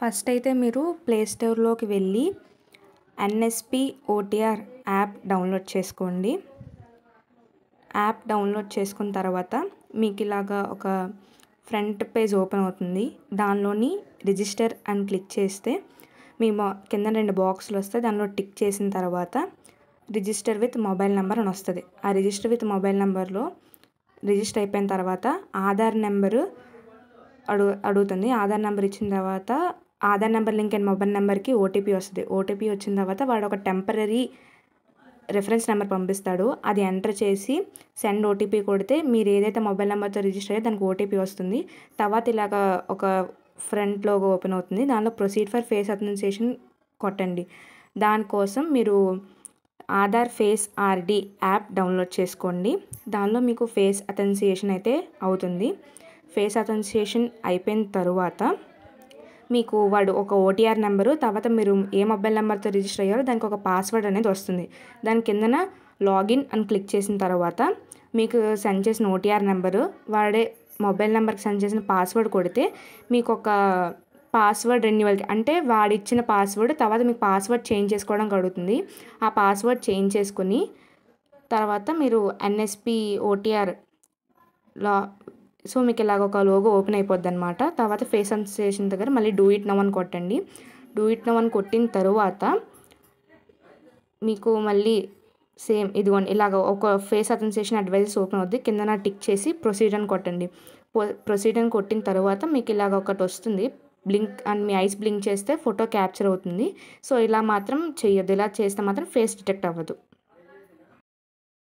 First అయితే మీరు play స్టోర్లోకి వెళ్ళి ఎన్ఎస్పి ఓటీఆర్ యాప్ డౌన్లోడ్ చేసుకోండి. యాప్ డౌన్లోడ్ చేసుకున్న తర్వాత మీకు ఇలాగా ఒక ఫ్రంట్ పేజ్ ఓపెన్ అవుతుంది. దానిలోని రిజిస్టర్ అని క్లిక్ చేస్తే మీ కింద 2 బాక్సులు వస్తాయి. దానిలో టిక్ చేసిన తర్వాత రిజిస్టర్ విత్ మొబైల్ నెంబర్ అని వస్తుంది. ఆ రిజిస్టర్ విత్ మొబైల్ నెంబర్లో రిజిస్టర్ అయిపోయిన తర్వాత ఆధార్ నెంబరు అడుగుతుంది. ఆధార్ నెంబర్ ఇచ్చిన తర్వాత ఆధార్ నెంబర్ లింక్ అయిన మొబైల్ నెంబర్కి ఓటీపీ వస్తుంది. ఓటీపీ వచ్చిన తర్వాత వాడు ఒక టెంపరరీ రెఫరెన్స్ నెంబర్ పంపిస్తాడు. అది ఎంటర్ చేసి సెండ్ ఓటీపీ కొడితే మీరు ఏదైతే మొబైల్ నెంబర్తో రిజిస్టర్ అయ్యో దానికి ఓటీపీ వస్తుంది. తర్వాత ఇలాగ ఒక ఫ్రంట్ లోగో ఓపెన్ అవుతుంది. దానిలో ప్రొసీడ్ ఫర్ ఫేస్ అథెంటికేషన్ కొట్టండి. దానికోసం మీరు Aadhaar face RD app download చేసుకోండి. దానిలో మీకు ఫేస్ అథెంటికేషన్ అయితే అవుతుంది. ఫేస్ అథెంటికేషన్ అయిపోయిన తరువాత మీకు వాడు ఒక ఓటీఆర్ నెంబరు, తర్వాత మీరు ఏ మొబైల్ నెంబర్తో రిజిస్టర్ అయ్యారో దానికి ఒక పాస్వర్డ్ అనేది వస్తుంది. దాని కిందన లాగిన్ అని క్లిక్ చేసిన తర్వాత మీకు సెండ్ చేసిన ఓటీఆర్ నెంబరు, వాడే మొబైల్ నెంబర్కి సెండ్ చేసిన పాస్వర్డ్ కొడితే మీకు ఒక పాస్వర్డ్ రెన్యువల్కి అంటే వాడిచ్చిన పాస్వర్డ్ తర్వాత మీకు పాస్వర్డ్ చేంజ్ చేసుకోవడానికి అడుగుతుంది. ఆ పాస్వర్డ్ చేంజ్ చేసుకుని తర్వాత మీరు ఎన్ఎస్పి ఓటీఆర్ సో మీకు ఇలాగ ఒక లోగో ఓపెన్ అయిపోద్ది అనమాట. తర్వాత ఫేస్ అథెంటికేషన్ దగ్గర మళ్ళీ డూ ఇట్ నౌ అని కొట్టండి. డూ ఇట్ నౌ అని కొట్టిన తర్వాత మీకు మళ్ళీ సేమ్ ఇదిగోండి ఇలాగ ఒక ఫేస్ అథెంటికేషన్ అడ్వైజెస్ ఓపెన్ అవుద్ది. కింద టిక్ చేసి ప్రొసీడ్ అని కొట్టండి. ప్రొసీడ్ అని కొట్టిన తర్వాత మీకు ఇలాగ ఒకటి వస్తుంది. Blink and me ice blink చేస్తే ఫోటో క్యాప్చర్ అవుతుంది. సో ఇలా మాత్రం చేయొద్దు. ఇలా చేస్తే మాత్రం ఫేస్ డిటెక్ట్ అవ్వదు.